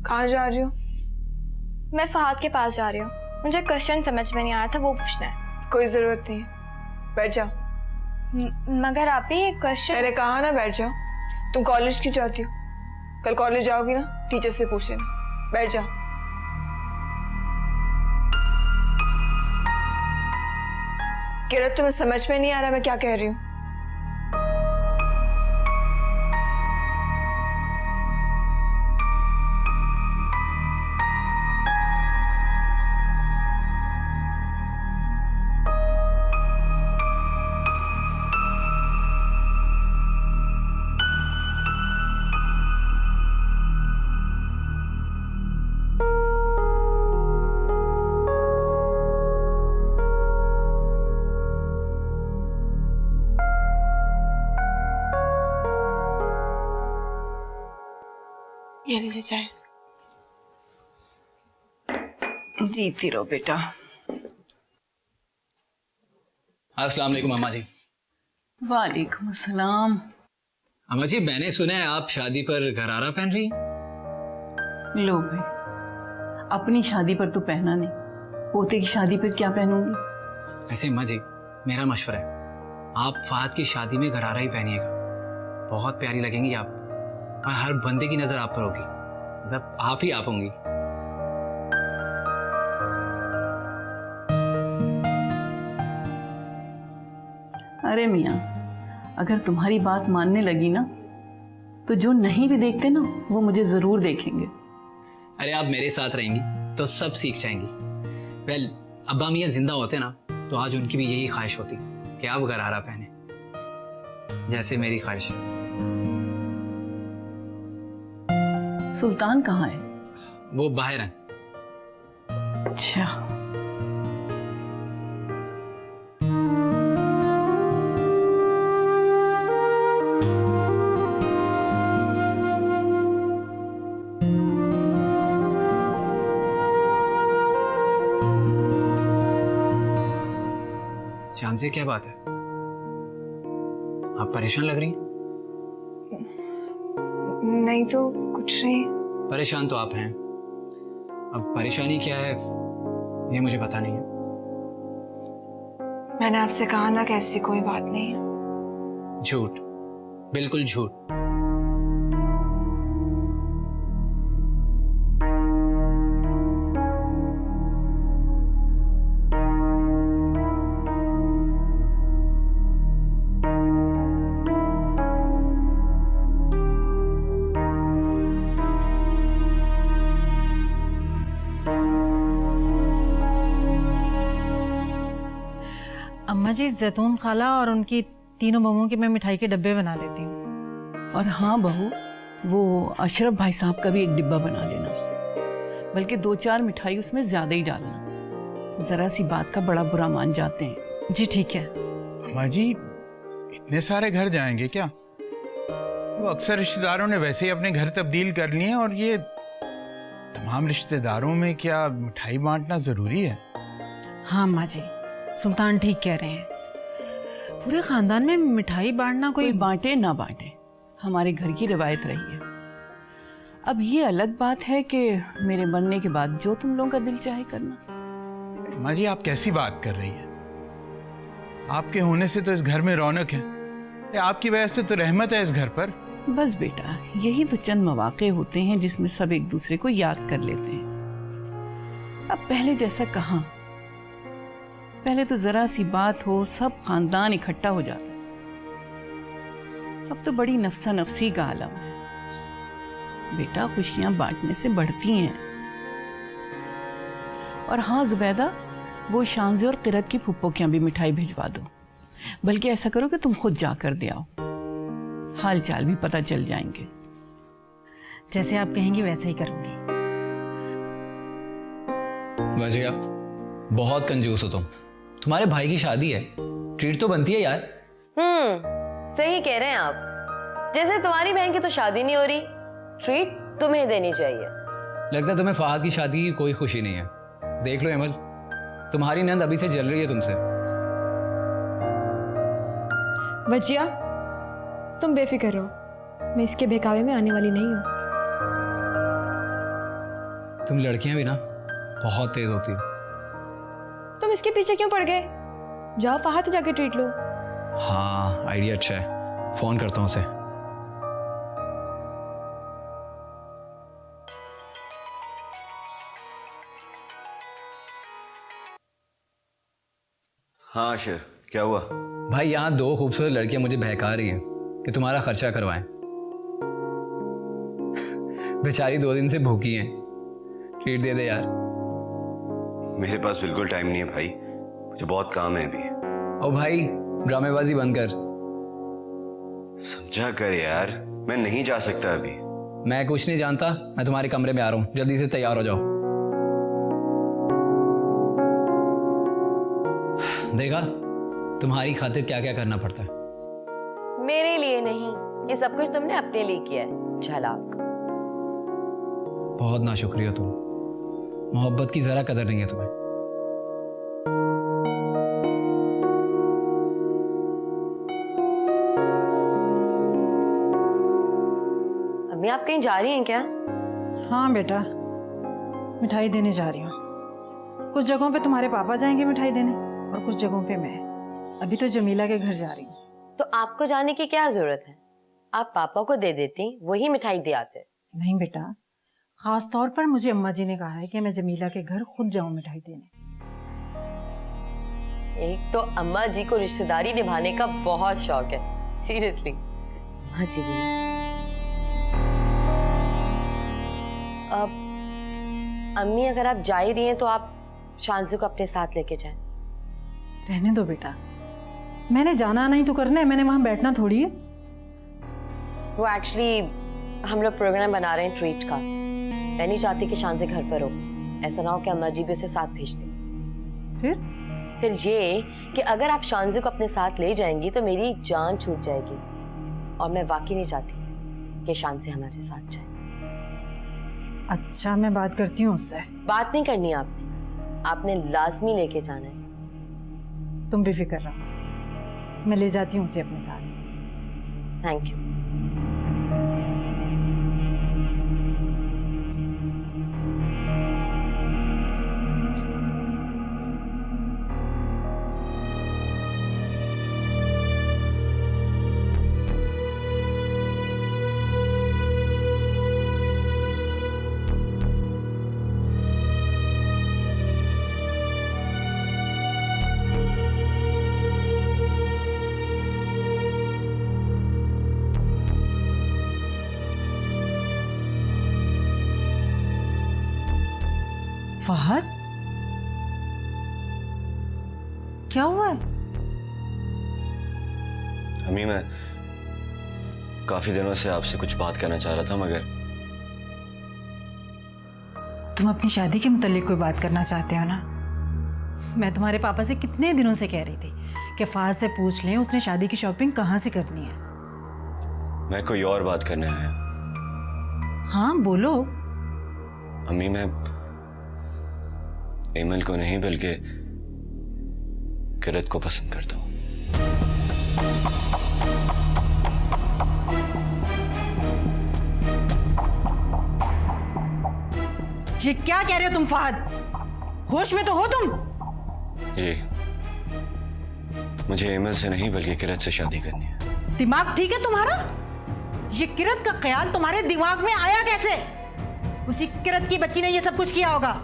कहाँ जा रही हो? मैं फहद के पास जा रही हूँ। मुझे क्वेश्चन समझ में नहीं आ रहा था, वो पूछना है। कोई जरूरत नहीं, बैठ जाओ। मगर आप ही क्वेश्चन। मैंने कहा ना बैठ जाओ। तुम कॉलेज क्यों जाती हो? कल कॉलेज जाओगी ना, टीचर से पूछ लेना। बैठ जाओ। किरत, तुम्हें समझ में नहीं आ रहा मैं क्या कह रही हूँ? ये लीजिए चाय। जीती रहो बेटा। अस्सलाम वालेकुम अम्मा जी। वालेकुम अस्सलाम। अम्मा जी, मैंने सुना है आप शादी पर घरारा पहन रही हैं। लो भाई, अपनी शादी पर तो पहना नहीं, पोते की शादी पर क्या पहनूंगी। वैसे अम्मा जी, मेरा मशवरा है, आप फहद की शादी में घरारा ही पहनिएगा। बहुत प्यारी लगेंगी आप, और हर बंदे की नजर आप पर होगी, मतलब आप ही आप होंगी। अरे मियाँ, अगर तुम्हारी बात मानने लगी ना, तो जो नहीं भी देखते ना वो मुझे जरूर देखेंगे। अरे आप मेरे साथ रहेंगी तो सब सीख जाएंगी। वेल, अब्बा मियाँ जिंदा होते ना तो आज उनकी भी यही ख्वाहिश होती कि आप घरारा पहने, जैसे मेरी ख्वाहिश है। सुल्तान कहाँ है? वो बाहर हैं। अच्छा। जान से क्या बात है, आप परेशान लग रही हैं? नहीं तो कुछ नहीं। परेशान तो आप हैं, अब परेशानी क्या है ये मुझे पता नहीं है। मैंने आपसे कहा ना कि ऐसी कोई बात नहीं है। झूठ, बिल्कुल झूठ। अम्मा जी, जैतून खाला और उनकी तीनों बहुओं के मैं मिठाई के डब्बे बना लेती हूँ। और हाँ बहू, वो अशरफ भाई साहब का भी एक डिब्बा बना लेना, बल्कि 2-4 मिठाई उसमें ज्यादा ही डालना। जरा सी बात का बड़ा बुरा मान जाते हैं। जी ठीक है। अम्मा जी, इतने सारे घर जाएंगे क्या? वो अक्सर रिश्तेदारों ने वैसे ही अपने घर तब्दील कर लिए हैं, और ये तमाम रिश्तेदारों में क्या मिठाई बांटना जरूरी है? हाँ अम्मा जी, सुल्तान ठीक कह रहे हैं। पूरे खानदान में मिठाई बांटना कोई बांटे ना बांटे, हमारे घर की रिवायत रही है। अब ये अलग बात है कि मेरे बनने के बाद जो तुम लोगों का दिल चाहे करना। अम्मा जी, आप कैसी बात कर रही हैं? आपके होने से तो इस घर में रौनक है, आपकी वजह से तो रहमत है इस घर पर। बस बेटा, यही तो चंद मौके होते हैं जिसमें सब एक दूसरे को याद कर लेते हैं। अब पहले जैसा कहाँ, पहले तो जरा सी बात हो सब खानदान इकट्ठा हो जाता था। अब तो बड़ी नफसा नफसी का आलम है। बेटा, खुशियां बांटने से बढ़ती हैं। और हाँ जुबैदा, वो शांजे और किरत की फुप्पो की भी मिठाई भिजवा दो। बल्कि ऐसा करो कि तुम खुद जाकर दे आओ, हाल चाल भी पता चल जाएंगे। जैसे आप कहेंगी वैसा ही करूंगी। वजह बहुत कंजूस हो तुम। तुम्हारे भाई की शादी है, ट्रीट तो बनती है यार। सही कह रहे हैं आप। जैसे तुम्हारी बहन की तो शादी नहीं हो रही, ट्रीट तुम्हें देनी चाहिए। लगता है तुम्हें फहद की शादी की कोई खुशी नहीं है। देख लो अमल, तुम्हारी नंद अभी से जल रही है तुमसे। वजिया, तुम बेफिक्र रहो, मैं इसके बहकावे में आने वाली नहीं हूँ। तुम लड़कियां भी ना बहुत तेज होती हो। तुम इसके पीछे क्यों पड़ गए? जाओ फहद से जाके ट्रीट लो। हाँ आइडिया अच्छा है, फोन करता हूँ उसे। हाँ आशिर, क्या हुआ? भाई यहाँ 2 खूबसूरत लड़कियां मुझे बहका रही हैं कि तुम्हारा खर्चा करवाएं। बेचारी 2 दिन से भूखी हैं, ट्रीट दे दे यार। मेरे पास बिल्कुल टाइम नहीं है भाई, मुझे बहुत काम है अभी। ओ भाई ड्रामेबाजी बंद कर। समझा कर यार, मैं नहीं जा सकता अभी। मैं कुछ नहीं जानता, मैं तुम्हारे कमरे में आ रहा हूँ, जल्दी से तैयार हो जाओ। देखा तुम्हारी खातिर क्या क्या करना पड़ता है। मेरे लिए नहीं, ये सब कुछ तुमने अपने लिए किया है, चालाक। बहुत नाशुक्रिया तुम, मोहब्बत की जरा कदर नहीं है तुम्हें। अम्मी आप कहीं जा रही हैं क्या? हाँ बेटा, मिठाई देने जा रही हूँ। कुछ जगहों पे तुम्हारे पापा जाएंगे मिठाई देने और कुछ जगहों पे मैं। अभी तो जमीला के घर जा रही हूँ। तो आपको जाने की क्या जरूरत है? आप पापा को दे देती, वही मिठाई दे आते। नहीं बेटा, खास तौर पर मुझे अम्मा जी ने कहा है कि मैं जमीला के घर खुद जाऊं मिठाई देने। एक तो अम्मा जी को रिश्तेदारी निभाने का बहुत शौक है, सीरियसली। हाँ जी भी। अब अम्मी अगर आप जा ही रही हैं तो आप शांजू को अपने साथ लेके जाएं। रहने दो बेटा, मैंने जाना नहीं तो करना है, मैंने वहां बैठना थोड़ी है। वो एक्चुअली हम लोग प्रोग्राम बना रहे हैं ट्रीट का। मैं नहीं चाहती कि शांजे घर पर हो, ऐसा ना हो कि अम्मा जी भी उसे साथ भेज दें। फिर ये कि अगर आप शांजे को अपने साथ ले जाएंगी तो मेरी जान छूट जाएगी, और मैं वाकई नहीं चाहती कि शांजे हमारे साथ जाए। अच्छा, मैं बात करती हूँ उससे। बात नहीं करनी आपने लाजमी लेके जाना है। तुम भी फिक्र रहो, मैं ले जाती हूँ उसे अपने साथ। Thank you. फहद, क्या हुआ है? अम्मी, मैं काफी दिनों से आपसे कुछ बात करना चाह रहा था, मगर तुम अपनी शादी के मुतालिक कोई बात करना चाहते हो ना? मैं तुम्हारे पापा से कितने दिनों से कह रही थी कि फहद से पूछ लें उसने शादी की शॉपिंग कहाँ से करनी है। मैं कोई और बात करने आया। हाँ बोलो। अम्मी, मैं एमल को नहीं बल्कि किरत को पसंद करता हूँ। ये क्या कह रहे हो तुम फहद? होश में तो हो तुम? जी, मुझे एमल से नहीं बल्कि किरत से शादी करनी है। दिमाग ठीक है तुम्हारा? ये किरत का ख्याल तुम्हारे दिमाग में आया कैसे? उसी किरत की बच्ची ने ये सब कुछ किया होगा।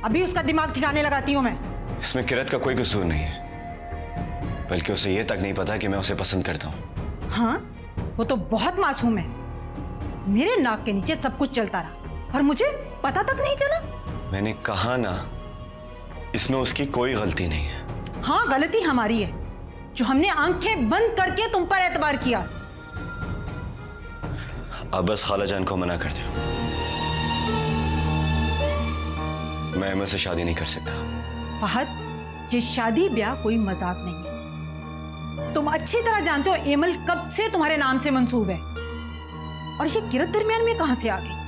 अभी उसका दिमाग ठिकाने लगाती हूं मैं। इसमें किरत का कोई कसूर नहीं है, बल्कि उसे ये तक नहीं पता कि मैं उसे पसंद करता हूं। हाँ, वो तो बहुत मासूम है। मेरे नाक के नीचे सब कुछ चलता रहा और मुझे पता तक नहीं चला। मैंने कहा ना, इसमें उसकी कोई गलती नहीं है। हाँ, गलती हमारी है जो हमने आंखें बंद करके तुम पर एतबार किया। अब बस खालाजान को मना कर दो, मैं एमल से शादी नहीं कर सकता। फहद, ये शादी ब्याह कोई मजाक नहीं है। तुम अच्छी तरह जानते हो एमल कब से तुम्हारे नाम से मंसूब है, और ये किरत दरमियान में कहां से आ गई?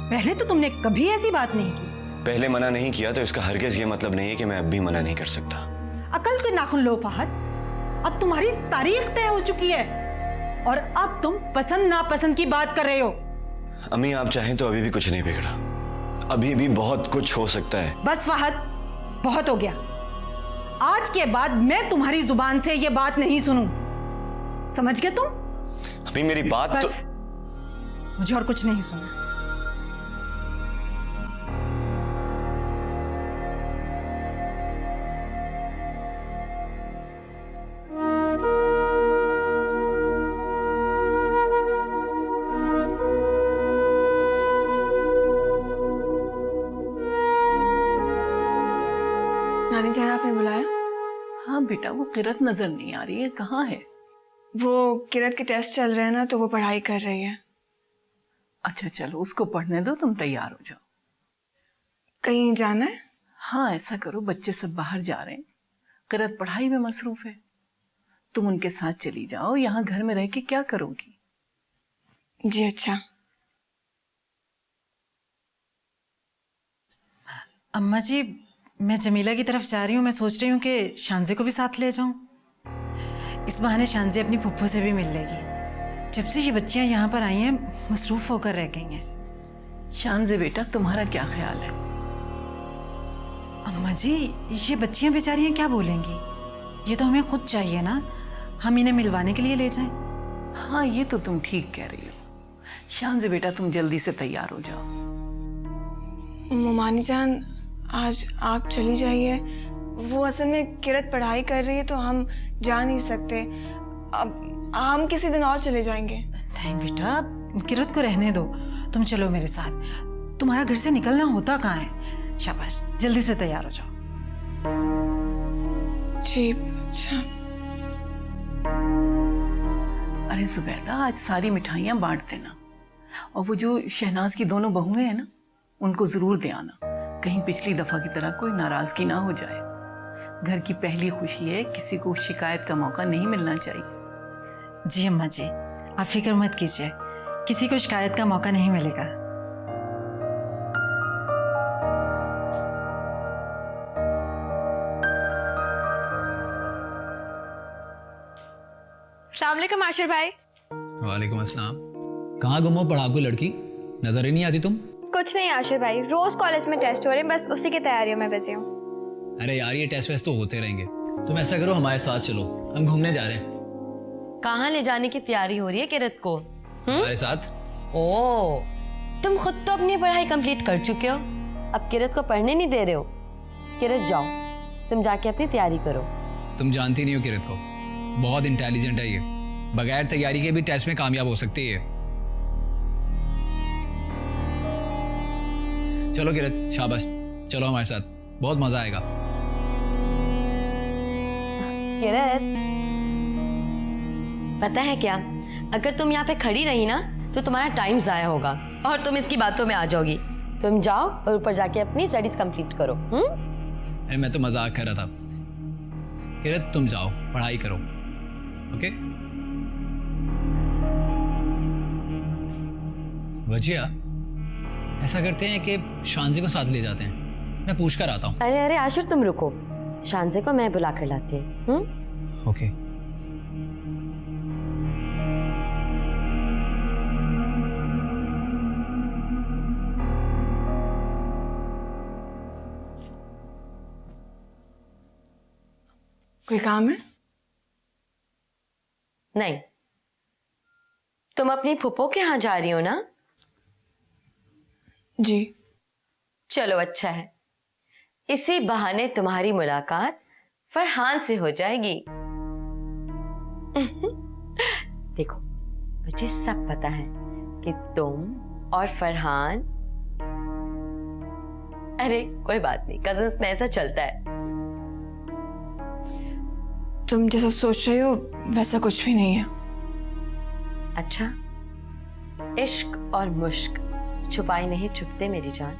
पहले तो तुमने कभी ऐसी बात नहीं की। पहले मना नहीं किया तो इसका हरगिज ये मतलब नहीं है कि मैं अब भी मना नहीं कर सकता। अकल के नाखून लो फहद, अब तुम्हारी तारीख तय हो चुकी है और अब तुम पसंद नापसंद की बात कर रहे हो। अम्मी, आप चाहें तो अभी भी कुछ नहीं बिगड़ा। अभी भी बहुत कुछ हो सकता है। बस फहद, बहुत हो गया। आज के बाद मैं तुम्हारी जुबान से ये बात नहीं सुनूं, समझ गए तुम? अभी मेरी बात तो बस, मुझे और कुछ नहीं सुनना। नानी जान, आपने बुलाया? हाँ बेटा, वो किरत नजर नहीं आ रही है, कहाँ है? वो किरत के टेस्ट चल रहे हैं ना, तो वो पढ़ाई कर रही है। अच्छा चलो, उसको पढ़ने दो, तुम तैयार हो जाओ। कहीं जाना है? हाँ ऐसा करो, बच्चे सब बाहर जा रहे हैं, किरत पढ़ाई में मसरूफ है, तुम उनके साथ चली जाओ। यहाँ घर में रह के क्या करोगी? जी अच्छा। अम्मा जी, मैं जमीला की तरफ जा रही हूँ। मैं सोच रही हूँ कि शानजे को भी साथ ले जाऊँ। इस बहाने शानजे अपनी फुप्पो से भी मिल लेगी। जब से ये बच्चियाँ यहाँ पर आई हैं, मसरूफ होकर रह गई हैं। शानजे बेटा, तुम्हारा क्या ख्याल है? अम्मा जी, ये बच्चियाँ बेचारियाँ क्या बोलेंगी? ये तो हमें खुद चाहिए ना, हम इन्हें मिलवाने के लिए ले जाएं। हाँ ये तो तुम ठीक कह रही हो। शानजे बेटा, तुम जल्दी से तैयार हो जाओ। मोमानी जान, आज आप चली जाइए। वो असल में किरत पढ़ाई कर रही है, तो हम जा नहीं सकते। अब हम किसी दिन और चले जाएंगे। नहीं बेटा, किरत को रहने दो, तुम चलो मेरे साथ। तुम्हारा घर से निकलना होता कहाँ है? शाबाश, जल्दी से तैयार हो जाओ। जी अच्छा। अरे जुबैदा, आज सारी मिठाइयाँ बांट देना, और वो जो शहनाज की दोनों बहुएं हैं ना, उनको जरूर दे आना। कहीं पिछली दफा की तरह कोई नाराजगी ना हो जाए। घर की पहली खुशी है, किसी को शिकायत का मौका नहीं मिलना चाहिए। जी अम्मा जी, आप फिक्र मत कीजिए, किसी को शिकायत का मौका नहीं मिलेगा। अस्सलाम वालेकुम आशिर भाई। वालेकुम अस्सलाम। कहाँ गुम हो पढ़ाकू लड़की, नजर ही नहीं आती तुम। कुछ नहीं आशिर भाई, रोज कॉलेज में टेस्ट हो रहे हैं, बस उसी की तैयारियों में बिजी हूँ। अरे यार, ये टेस्ट वेस्ट तो होते रहेंगे। तुम ऐसा करो, हमारे साथ चलो, हम घूमने जा रहे हैं। कहाँ ले जाने की तैयारी हो रही है किरत को? हमारे साथ। ओ, तुम खुद तो अपनी पढ़ाई कंप्लीट कर चुके हो, अब किरत को पढ़ने नहीं दे रहे हो। किरत जाओ, तुम जाके अपनी तैयारी करो। तुम जानती नहीं हो किरत को, बहुत इंटेलिजेंट है ये, बगैर तैयारी के भी टेस्ट में कामयाब हो सकती है। चलो किरत, शाबाश, चलो हमारे साथ, बहुत मजा आएगा। किरत, पता है क्या, अगर तुम यहाँ पे खड़ी रही ना, तो तुम्हारा टाइम जाया होगा और तुम इसकी बातों में आ जाओगी। तुम जाओ और ऊपर जाके अपनी स्टडीज कंप्लीट करो। अरे मैं तो मजाक कर रहा था। किरत तुम जाओ, पढ़ाई करो, ओके? वजिया, ऐसा करते हैं कि शानजी को साथ ले जाते हैं, मैं पूछ कर आता हूँ। अरे अरे आशिर, तुम रुको, शानजे को मैं बुला कर लाती हूँ। ओके। कोई काम है? नहीं, तुम अपनी फुप्पो के यहाँ जा रही हो ना? जी। चलो अच्छा है, इसी बहाने तुम्हारी मुलाकात फरहान से हो जाएगी। देखो, मुझे सब पता है कि तुम और फरहान, अरे कोई बात नहीं, कजिन्स में ऐसा चलता है। तुम जैसा सोच रही हो वैसा कुछ भी नहीं है। अच्छा, इश्क और मुश्क छुपाई नहीं छुपते मेरी जान।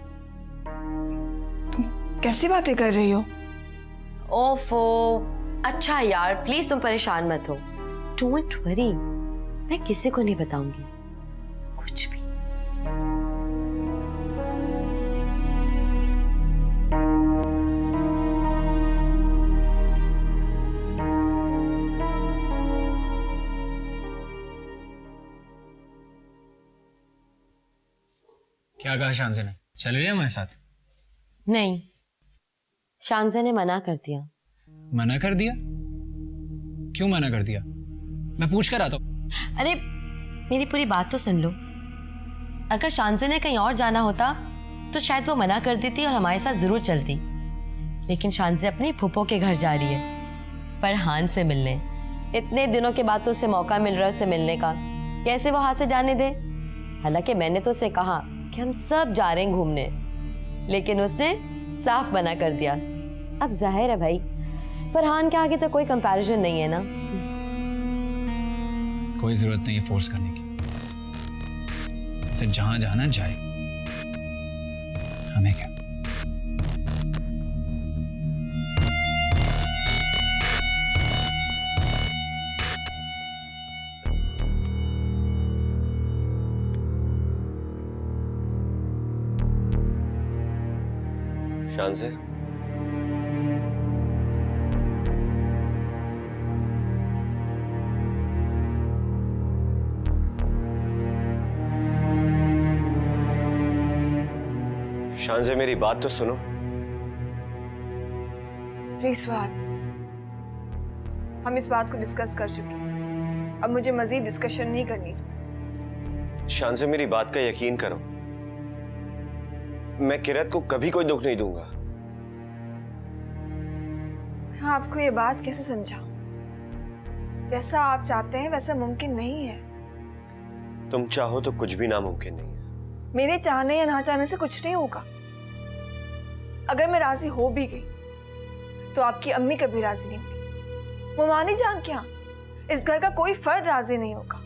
तुम कैसी बातें कर रही हो? ओफो, अच्छा यार, प्लीज तुम परेशान मत हो। डोंट वरी, मैं किसी को नहीं बताऊंगी कुछ भी। क्या कहा शानजी ने? चल रही है हमारे साथ? नहीं, शानजे ने मना कर दिया। मना कर दिया? क्यों मना कर दिया? मैं पूछ कर आता हूँ। अरे मेरी पूरी बात तो सुन लो। अगर शानजे ने कहीं और जाना होता तो शायद वो मना कर देती और हमारे साथ जरूर चलती, लेकिन शानजे अपनी फूफो के घर जा रही है फरहान से मिलने। इतने दिनों के बाद तो उसे मौका मिल रहा है उसे मिलने का, कैसे वो हाथ से जाने दे? हालांकि मैंने तो उसे कहा कि हम सब जा रहे हैं घूमने, लेकिन उसने साफ मना कर दिया। अब जाहिर है भाई, फरहान के आगे तो कोई कंपैरिजन नहीं है ना। कोई जरूरत नहीं है फोर्स करने की, उसे जहां जाना जाए, हमें क्या। शानजे, शानजे मेरी बात तो सुनो। प्लीज फहद, हम इस बात को डिस्कस कर चुके हैं, अब मुझे मजीद डिस्कशन नहीं करनी इस पर। शानजे मेरी बात का यकीन करो, मैं किरत को कभी कोई दुख नहीं दूंगा। हाँ, आपको ये बात कैसे समझाऊं? जैसा आप चाहते हैं वैसा मुमकिन नहीं है। तुम चाहो तो कुछ भी नामुमकिन नहीं है। मेरे चाहने या ना चाहने से कुछ नहीं होगा। अगर मैं राजी हो भी गई तो आपकी अम्मी कभी राजी नहीं होगी, मुमानी जान क्या, इस घर का कोई फर्द राजी नहीं होगा।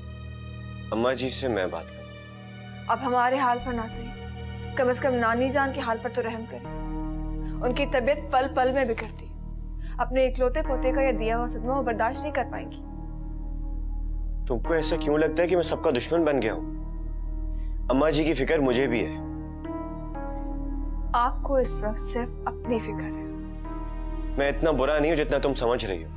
अम्मा जी से मैं बात करूं। अब हमारे हाल पर ना सही, कम से कम नानी जान के हाल पर तो रहम करें। उनकी तबीयत पल पल में बिगड़ती, अपने इकलौते पोते का यह दिया हुआ सदमा वो बर्दाश्त नहीं कर पाएंगी। तुमको ऐसा क्यों लगता है कि मैं सबका दुश्मन बन गया हूं? अम्मा जी की फिक्र मुझे भी है। आपको इस वक्त सिर्फ अपनी फिक्र है। मैं इतना बुरा नहीं हूं जितना तुम समझ रही हो।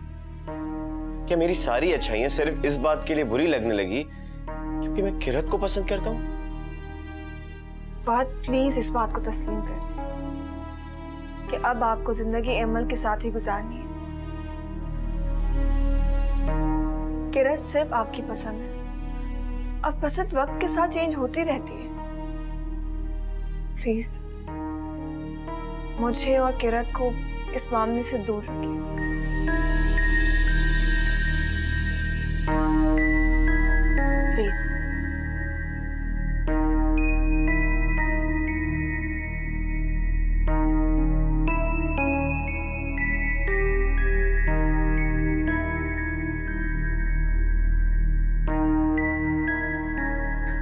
क्या मेरी सारी अच्छाइयां सिर्फ इस बात के लिए बुरी लगने लगी क्योंकि मैं किरत को पसंद करता हूं? बहुत प्लीज इस बात को तस्लीम करें कि अब आपको जिंदगी एमल के साथ ही गुजारनी है। किरत सिर्फ आपकी पसंद है, अब पसंद वक्त के साथ चेंज होती रहती है। प्लीज मुझे और किरत को इस मामले से दूर रखिए। प्लीज।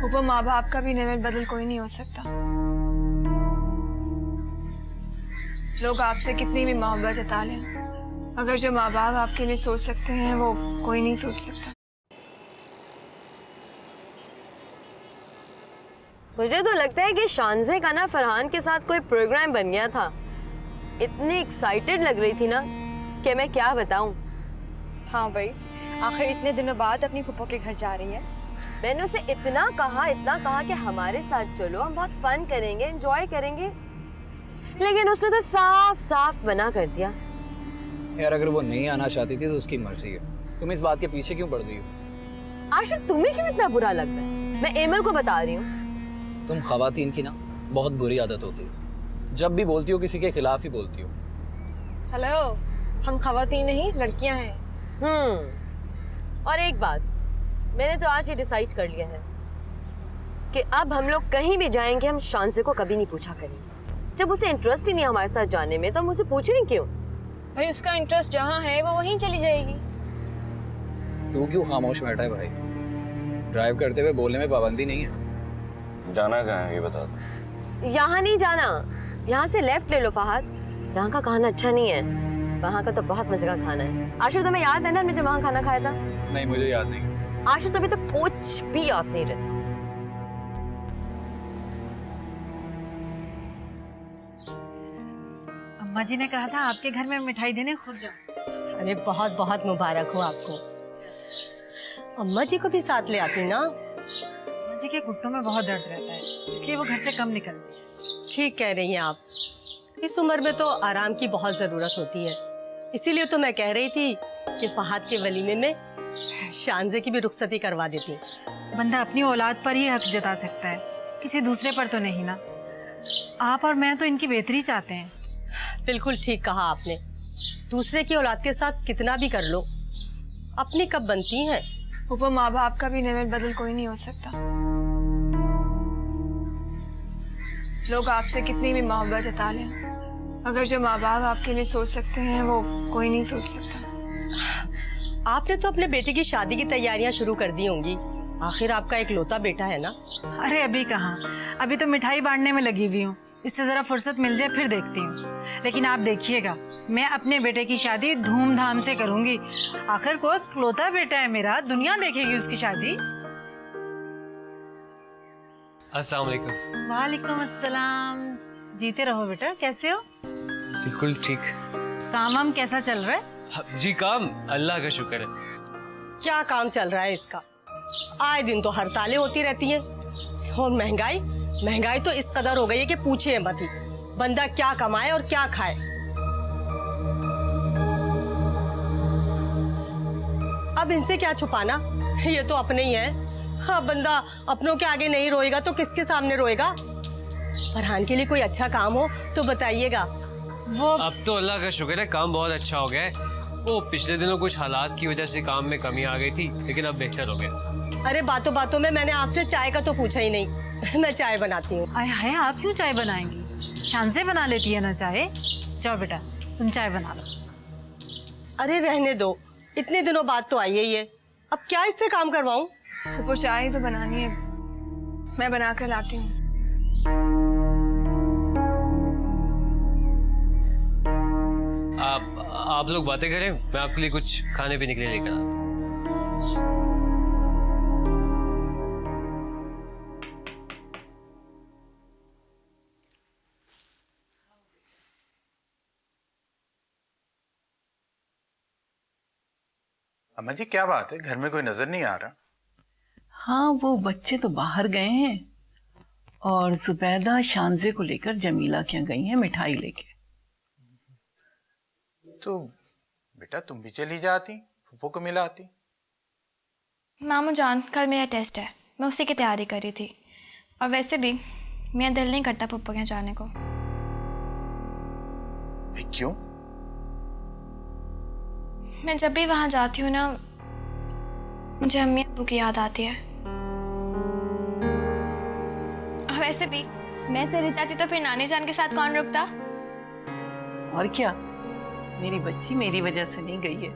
ऊपर माँ बाप का भी नेमत बदल कोई नहीं हो सकता। लोग आपसे कितनी भी मोहब्बत जता लें, अगर जो माँ बाप आपके लिए सोच सकते हैं वो कोई नहीं सोच सकता। मुझे तो लगता है कि शानजे का ना फरहान के साथ कोई प्रोग्राम बन गया था। इतनी एक्साइटेड लग रही थी ना कि मैं क्या बताऊं। हाँ भाई, आखिर इतने दिनों बाद अपनी फूफो के घर जा रही है। मैंने उसे इतना कहा कि हमारे साथ चलो, हम बहुत फन करेंगे, एंजॉय करेंगे, लेकिन उसने तो साफ साफ मना कर दिया। यार अगर वो नहीं आना चाहती थी तो उसकी मर्जी है, तुम इस बात के पीछे क्यों पड़ गई हो? आशिर तुम्हें क्यों इतना बुरा लग रहा है? मैं एमल को बता रही हूँ। तुम खवातीन की ना बहुत बुरी आदत होती है, जब भी बोलती हो किसी के खिलाफ ही बोलती हो। हेलो, हम खवातीन नहीं लड़कियां हैं। और एक बात, मैंने तो आज ये डिसाइड कर लिया है कि अब हम लोग कहीं भी जाएंगे हम शानजे को कभी नहीं पूछा करेंगे। जब उसे इंटरेस्ट ही नहीं हमारे साथ जाने में तो हम उसे पूछेंगे क्यों? भाई उसका इंटरेस्ट जहाँ है वो वहीं चली जाएगी। तू क्यों खामोश बैठा है भाई? ड्राइव करते हुए बोलने में पाबंदी नहीं है। जाना कहाँ है ये बता दो। यहाँ नहीं जाना, यहाँ से लेफ्ट ले लो फहद। यहाँ का खाना अच्छा नहीं है, वहाँ का तो बहुत मजे का खाना है। आशिर तुम्हें याद है ना हमने जब वहाँ खाना खाया था? नहीं मुझे याद नहीं। आशिर तुम्हें तो कुछ भी याद नहीं रहता। अम्मा जी ने कहा था आपके घर में मिठाई देने खुद जाओ। अरे बहुत बहुत मुबारक हो आपको। अम्मा जी को भी साथ ले आती ना। अम्मा जी के घुटनों में बहुत दर्द रहता है, इसलिए वो घर से कम निकलती है। ठीक कह रही हैं आप। इस उम्र में तो आराम की बहुत ज़रूरत होती है। इसीलिए तो मैं कह रही थी कि फहद के वलीमे में शानजे की भी रुखसती करवा देती। बंदा अपनी औलाद पर ही हक जता सकता है, किसी दूसरे पर तो नहीं ना। आप और मैं तो इनकी बेहतरी चाहते हैं। बिल्कुल ठीक कहा आपने। दूसरे की औलाद के साथ कितना भी कर लो, अपनी कब बनती हैं। फूफो, माँ बाप का भी नेमत बदल कोई नहीं हो सकता। लोग आपसे कितनी भी मोहब्बत जता लें, अगर जो माँ बाप आपके लिए सोच सकते हैं वो कोई नहीं सोच सकता। आपने तो अपने बेटे की शादी की तैयारियां शुरू कर दी होंगी। आखिर आपका एक लौता बेटा है ना। अरे अभी कहाँ, अभी तो मिठाई बांटने में लगी हुई हूँ। इससे जरा फुर्सत मिल जाए फिर देखती हूँ। लेकिन आप देखिएगा, मैं अपने बेटे की शादी धूमधाम से करूंगी। आखिर कोई इकलौता बेटा है मेरा, दुनिया देखेगी उसकी शादी। अस्सलाम वालेकुम। वालेकुम अस्सलाम। जीते रहो बेटा, कैसे हो? बिल्कुल ठीक। काम वाम कैसा चल रहा है? जी काम अल्लाह का शुक्र है। क्या काम चल रहा है इसका? आए दिन तो हड़तालें होती रहती हैं। और महंगाई तो इस कदर हो गई है कि पूछे मत ही। बंदा क्या कमाए और क्या खाए। अब इनसे क्या छुपाना, ये तो अपने ही है। हाँ, बंदा अपनों के आगे नहीं रोएगा तो किसके सामने रोएगा। फरहान के लिए कोई अच्छा काम हो तो बताइएगा। वो अब तो अल्लाह का शुक्र है काम बहुत अच्छा हो गया है। वो पिछले दिनों कुछ हालात की वजह से काम में कमी आ गई थी, लेकिन अब बेहतर हो गया। अरे बातों बातों में मैंने आपसे चाय का तो पूछा ही नहीं। मैं चाय बनाती हूँ। आय हाय, आप क्यों चाय बनाएंगी? शान से बना लेती है ना चाय। जाओ बेटा, तुम चाय बना लो। अरे रहने दो, इतने दिनों बाद तो आई है ये। अब क्या इससे काम करवाऊं? फूफो, चाय तो बनानी है, मैं बना कर लाती हूँ। आप लोग बातें करें, मैं आपके लिए कुछ खाने पीने के लिए लेकर आता हूँ। अम्मा जी, क्या बात है? घर में कोई नजर नहीं आ रहा। हाँ, वो बच्चे तो बाहर गए हैं और जुबैदा शानजे को लेकर जमीला के यहाँ गई हैं मिठाई लेके। तो बेटा तुम भी चली जाती, फूफो को मिलाती। मामू जान, कल मेरा टेस्ट है, मैं उसी की तैयारी कर रही थी। और वैसे भी मेरा दिल नहीं करता पप्पू के यहाँ जाने को। क्यों? मैं जब भी वहां जाती हूँ ना, मुझे अम्मी अब्बू की याद आती है। और वैसे भी मैं चली जाती तो फिर नानी जान के साथ कौन रुकता? और क्या, मेरी बच्ची मेरी वजह से नहीं गई है।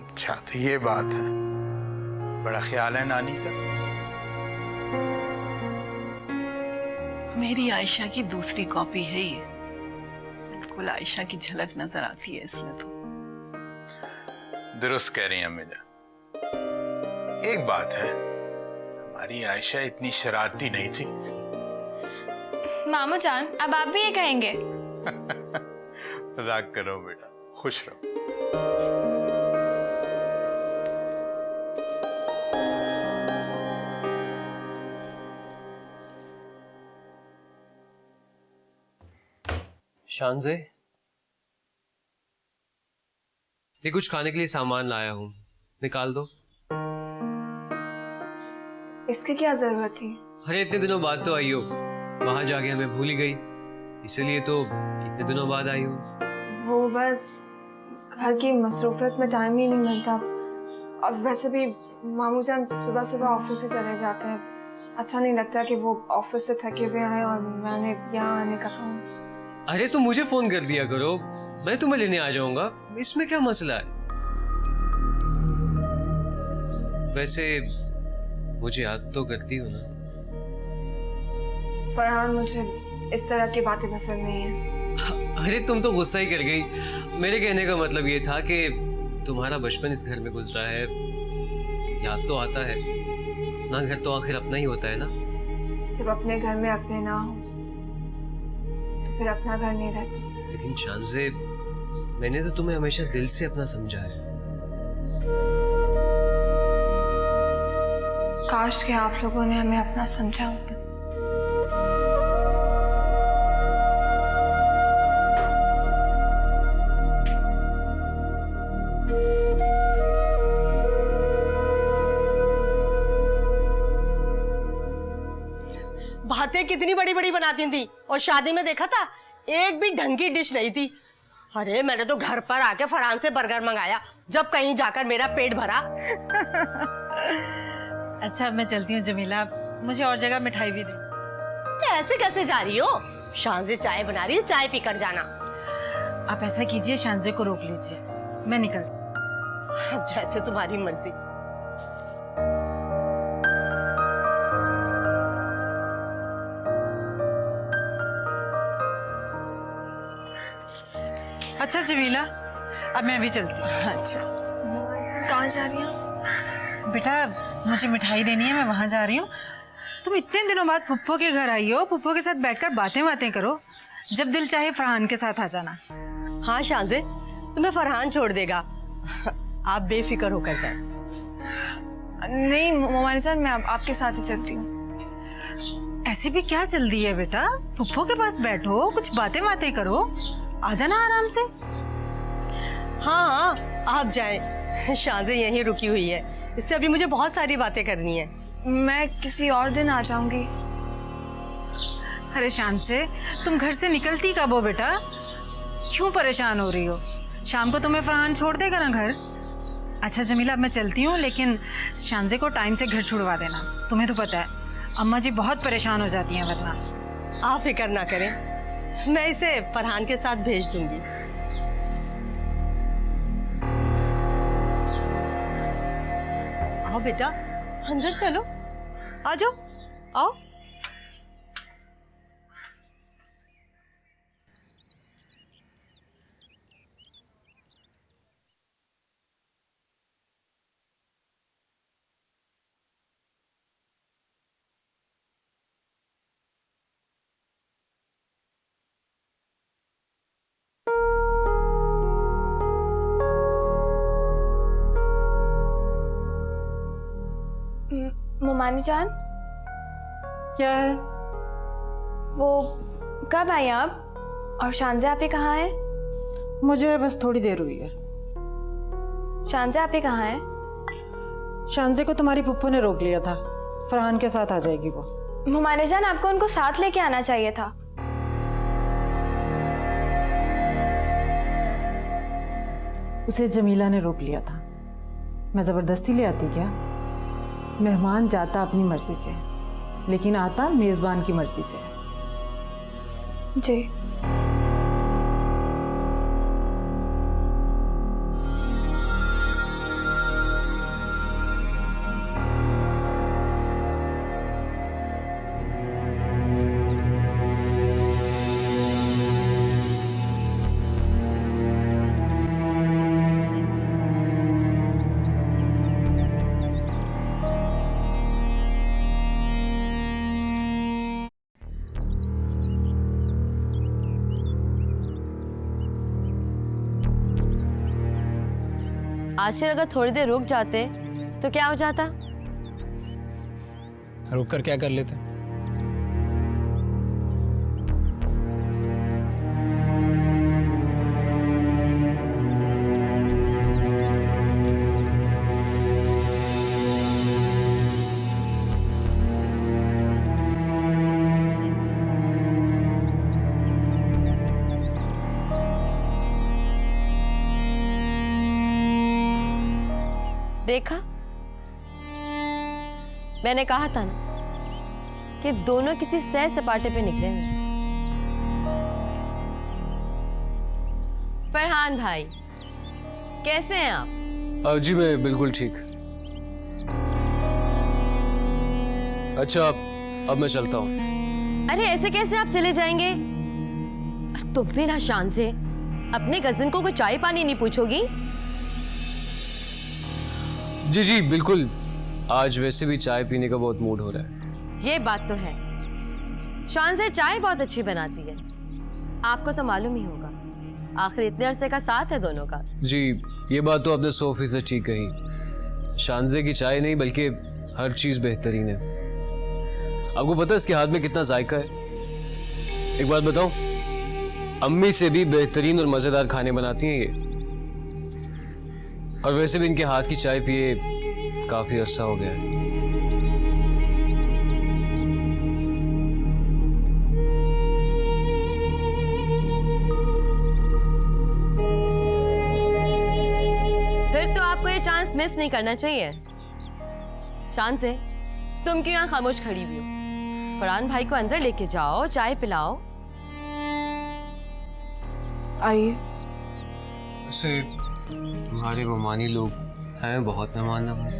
अच्छा, तो ये बात है। बड़ा ख्याल है नानी का। मेरी आयशा की दूसरी कॉपी है ये। बिल्कुल आयशा की झलक नजर आती है इसमें तो। दुरुस्त कह रही हैं अम्मी जान। एक बात है, हमारी आयशा इतनी शरारती नहीं थी। मामू जान, अब आप भी ये कहेंगे? मजाक कर रहा हूं बेटा, खुश रहो। शानजे, ये कुछ खाने के लिए सामान लाया हूँ, निकाल दो। इसकी क्या जरूरत थी? अरे इतने दिनों बाद तो आई हो, वहां जाके हमें भूल ही गई, इसलिए तो इतने दिनों बाद आई हूँ। वो बस घर की मसरूफियत में टाइम ही नहीं मिलता। और वैसे भी मामू जान सुबह सुबह ऑफिस से चले जाते हैं, अच्छा नहीं लगता कि वो ऑफिस से थके हुए आए और मैंने यहाँ आने का काम। अरे तुम मुझे फोन कर दिया करो, मैं तुम्हें लेने आ जाऊंगा, इसमें क्या मसला है? वैसे मुझे याद तो करती हो ना? फरहान, मुझे इस तरह की बातें पसंद नहीं है। अरे तुम तो गुस्सा ही कर गई। मेरे कहने का मतलब ये था कि तुम्हारा बचपन इस घर में गुजरा है, याद तो आता है ना। घर तो आखिर अपना ही होता है ना। जब अपने घर में अपने ना हो तो फिर अपना घर नहीं रहता। लेकिन शानजे, मैंने तो तुम्हें हमेशा दिल से अपना समझा है। काश कि आप लोगों ने हमें अपना समझा होता। बातें कितनी बड़ी बड़ी बनाती थी, और शादी में देखा था एक भी ढंग की डिश नहीं थी। अरे मैंने तो घर पर आके फरहान से बर्गर मंगाया जब कहीं जाकर मेरा पेट भरा। अच्छा मैं चलती हूँ जमीला, मुझे और जगह मिठाई भी दे। ऐसे कैसे जा रही हो? शांजे चाय बना रही है, चाय पीकर जाना। आप ऐसा कीजिए, शांजे को रोक लीजिए, मैं निकल। जैसे तुम्हारी मर्जी। अच्छा जमीला, अब मैं भी चलती हूँ। अच्छा कहाँ जा रही हैं? बेटा मुझे मिठाई देनी है, मैं वहाँ जा रही हूँ। तुम इतने दिनों बाद फुप्पो के घर आई हो, फुप्पो के साथ बैठकर बातें करो। जब दिल चाहे फरहान के साथ आ जाना। हाँ शांजे, तुम्हें फरहान छोड़ देगा, आप बेफिक्र होकर जाए। नहीं मोमानी जान, मैं आपके साथ ही चलती हूँ। ऐसे भी क्या जल्दी है बेटा, फुप्पो के पास बैठो, कुछ बातें करो, आ जाना आराम से। हाँ हाँ आप जाएं, शांजे यहीं रुकी हुई है, इससे अभी मुझे बहुत सारी बातें करनी है। मैं किसी और दिन आ जाऊंगी। अरे शांजे, तुम घर से निकलती कब हो बेटा? क्यों परेशान हो रही हो? शाम को तुम्हें फरहान छोड़ देगा ना घर। अच्छा जमीला, अब मैं चलती हूँ, लेकिन शांजे को टाइम से घर छुड़वा देना। तुम्हें तो पता है अम्मा जी बहुत परेशान हो जाती हैं वरना। आप फिक्र ना करें, मैं इसे फरहान के साथ भेज दूंगी। आओ बेटा, अंदर चलो, आ जाओ, आओ। मोमानी जान, क्या है? वो कब आई आप? और शांजे आपे कहाँ है? मुझे बस थोड़ी देर हुई है। शांजे आपे कहाँ है? शांजे को तुम्हारी पुप्पो ने रोक लिया था, फरहान के साथ आ जाएगी वो। मोमानी जान, आपको उनको साथ लेके आना चाहिए था। उसे जमीला ने रोक लिया था, मैं जबरदस्ती ले आती क्या? मेहमान जाता अपनी मर्जी से, लेकिन आता मेजबान की मर्जी से। जी आशिर अगर थोड़ी देर रुक जाते तो क्या हो जाता? रुक कर क्या कर लेते? देखा, मैंने कहा था ना कि दोनों किसी सैर सपाटे पे निकलेंगे। फरहान भाई, कैसे हैं आप? जी मैं बिल्कुल ठीक। अच्छा अब मैं चलता हूँ। अरे ऐसे कैसे आप चले जाएंगे? तुम भी ना शान से अपने कजिन को कोई चाय पानी नहीं पूछोगी? जी जी बिल्कुल, आज वैसे भी चाय पीने का बहुत मूड हो रहा है। ये बात तो है, शान से चाय बहुत अच्छी बनाती है, आपको तो मालूम ही होगा, आखिर इतने अरसे का साथ है दोनों का। जी ये बात तो आपने 100% ठीक कही। शानजे की चाय नहीं बल्कि हर चीज बेहतरीन है। आपको पता है इसके हाथ में कितना जायका है? एक बात बताऊं, अम्मी से भी बेहतरीन और मजेदार खाने बनाती हैं ये। और वैसे भी इनके हाथ की चाय पिए काफी अरसा हो गया है। चांस मिस नहीं करना चाहिए। शान से तुम क्यों यहाँ खामोश खड़ी हुई हो? फरहान भाई को अंदर लेके जाओ, चाय पिलाओ। आइए। वैसे तुम्हारे ममानी लोग हैं बहुत मेहमान नवाज।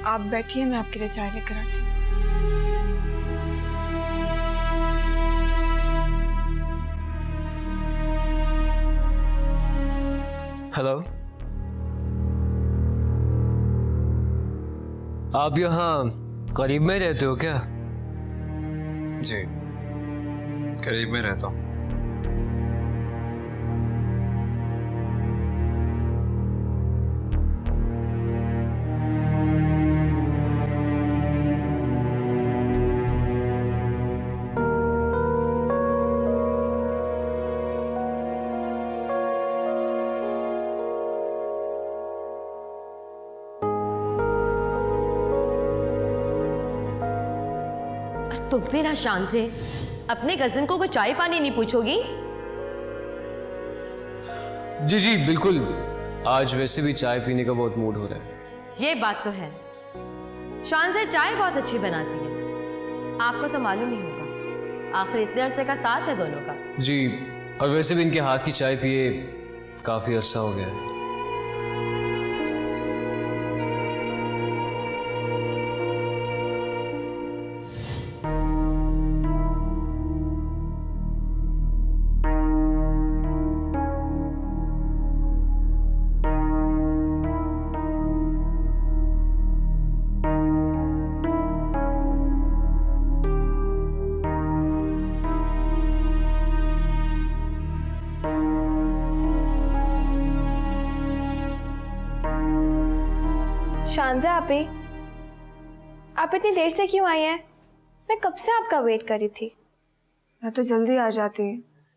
आप बैठिए, मैं आपके लिए चाय लेकर आती हूँ। हेलो, आप यहाँ करीब में रहते हो क्या? जी, करीब में रहता हूँ। तुम भी ना शान से अपने कजिन को कोई चाय पानी नहीं पूछोगी? जी जी बिल्कुल, आज वैसे भी चाय पीने का बहुत मूड हो रहा है। ये बात तो है, शान से चाय बहुत अच्छी बनाती है। आपको तो मालूम ही होगा, आखिर इतने अरसे का साथ है दोनों का। जी, और वैसे भी इनके हाथ की चाय पिए काफी अरसा हो गया है। शानजा आप इतनी देर से क्यों आई हैं? मैं कब से आपका वेट कर रही थी। मैं तो जल्दी आ जाती,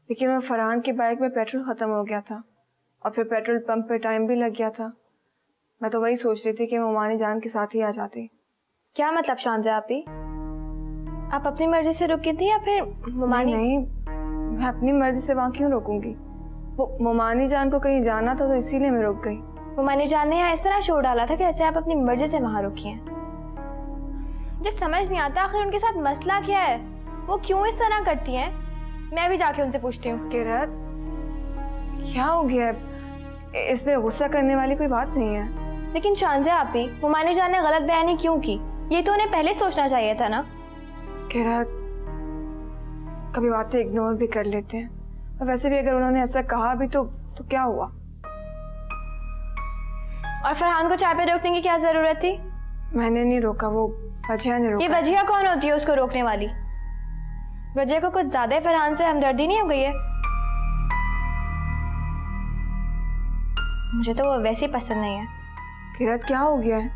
लेकिन मैं फरहान की बाइक में पेट्रोल ख़त्म हो गया था और फिर पेट्रोल पंप पे टाइम भी लग गया था। मैं तो वही सोच रही थी कि मैं मोमानी जान के साथ ही आ जाती। क्या मतलब शानजा आप अपनी मर्जी से रुकी थी या फिर मोमानी? नहीं, मैं अपनी मर्जी से वहाँ क्यों रुकूंगी? वो मोमानी जान को कहीं जाना था तो इसीलिए मैं रुक गई। मोमानी जान ने यहाँ इस तरह शोर डाला था कि ऐसे आप अपनी मर्जी से वहाँ रुकी हैं। मुझे समझ नहीं आता आखिर उनके साथ मसला क्या है, वो क्यों इस तरह करती हैं? मैं भी जाके उनसे पूछती हूँ। किरत, क्या हो गया? इसमें गुस्सा करने वाली कोई बात नहीं है। लेकिन शानजा मोमानी जान ने गलत बयानी क्यों की? ये तो उन्हें पहले सोचना चाहिए था ना। किरत, कभी बातें इग्नोर भी कर लेते हैं, और वैसे भी अगर उन्होंने ऐसा कहा भी तो क्या हुआ? और फरहान को चाय पे रोकने की क्या जरूरत थी? मैंने नहीं रोका, वो वजिया ने रोका। ये वजिया कौन होती है उसको रोकने वाली? वजिया को कुछ ज्यादा फरहान से हमदर्दी नहीं हो गई है? मुझे तो वो वैसे ही पसंद नहीं है। किरत, क्या हो गया है?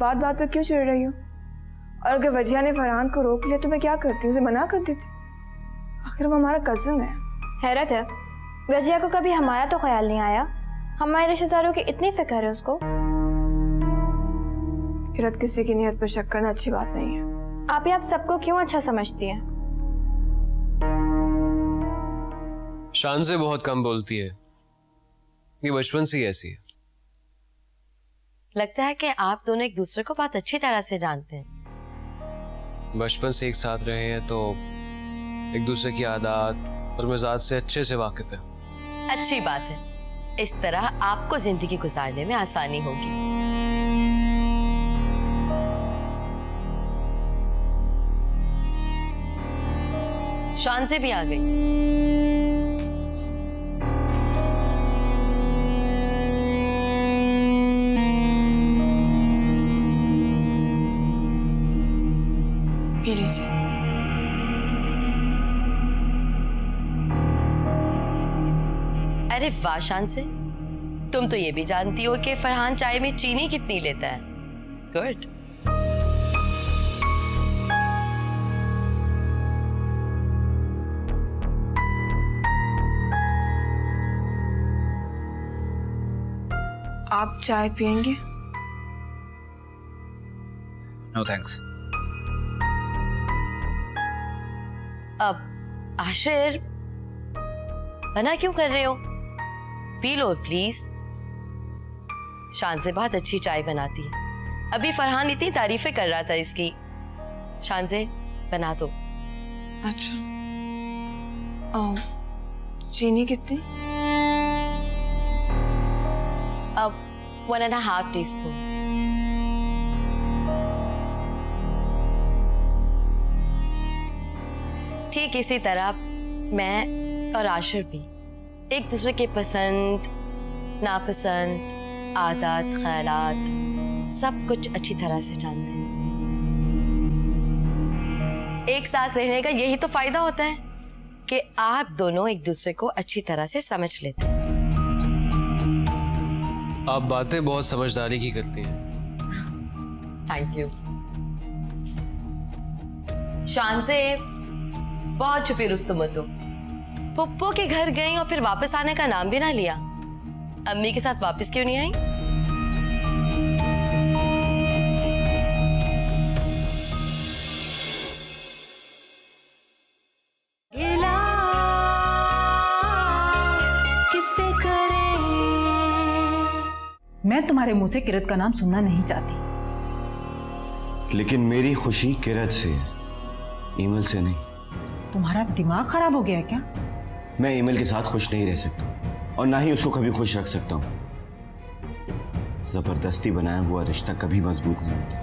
बात बात पे क्यों चिढ़ रही हो? और अगर वजिया ने फरहान को रोक लिया तो मैं क्या करती? उसे मना कर देती। आखिर वो हमारा कजिन है। हैरत है, वजिया को कभी हमारा तो ख्याल नहीं आया। हमारे रिश्तेदारों की इतनी फिक्र है उसको। किरत, किसी की नीयत पर शक करना अच्छी बात नहीं है। आप सबको क्यों अच्छा समझती हैं? शान से बहुत कम बोलती है, ये बचपन से ही ऐसी है। लगता है कि आप दोनों एक दूसरे को बहुत अच्छी तरह से जानते हैं। बचपन से एक साथ रहे हैं तो एक दूसरे की आदत और मिजाज से अच्छे से वाकिफ है। अच्छी बात है, इस तरह आपको जिंदगी गुजारने में आसानी होगी। शान से भी आ गई। पी लीजिए। अरे वाह शान से, तुम तो ये भी जानती हो कि फरहान चाय में चीनी कितनी लेता है। गुड। आप चाय पियेंगे? No thanks. अब आशिर, मना क्यों कर रहे हो? पी लो प्लीज। शान से बहुत अच्छी चाय बनाती है। अभी फरहान इतनी तारीफें कर रहा था इसकी। शान से बना दो। अच्छा। चीनी कितनी? अब 1.5 टीस्पून। ठीक इसी तरह मैं और आशिर भी एक दूसरे के पसंद, नापसंद, आदत, ख्यालात सब कुछ अच्छी तरह से जानते हैं। एक साथ रहने का यही तो फायदा होता है कि आप दोनों एक दूसरे को अच्छी तरह से समझ लेते हैं। आप बातें बहुत समझदारी की करती हैं। Thank you. शान से बहुत छुपी रुस्तुम हो तुम। पुप्पो के घर गई और फिर वापस आने का नाम भी ना लिया। अम्मी के साथ वापस क्यों नहीं आई? मैं तुम्हारे मुंह से किरत का नाम सुनना नहीं चाहती। लेकिन मेरी खुशी किरत से है, ईमल से नहीं। तुम्हारा दिमाग खराब हो गया है क्या? मैं ईमल के साथ खुश नहीं रह सकता और ना ही उसको कभी खुश रख सकता हूँ। जबरदस्ती बनाया हुआ रिश्ता कभी मजबूत नहीं होता।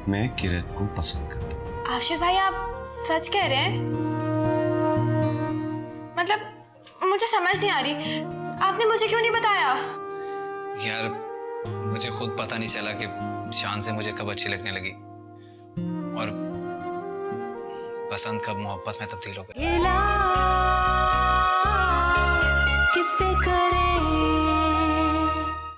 मैं किरत को पसंद करता हूँ। आशिर भाई, आप सच कह रहे हैं? मतलब मुझे समझ नहीं आ रही, आपने मुझे क्यों नहीं बताया? यार मुझे खुद पता नहीं चला कि शान से मुझे कब अच्छी लगने लगी और पसंद कब मोहब्बत में तब्दील हो गई। किसे करे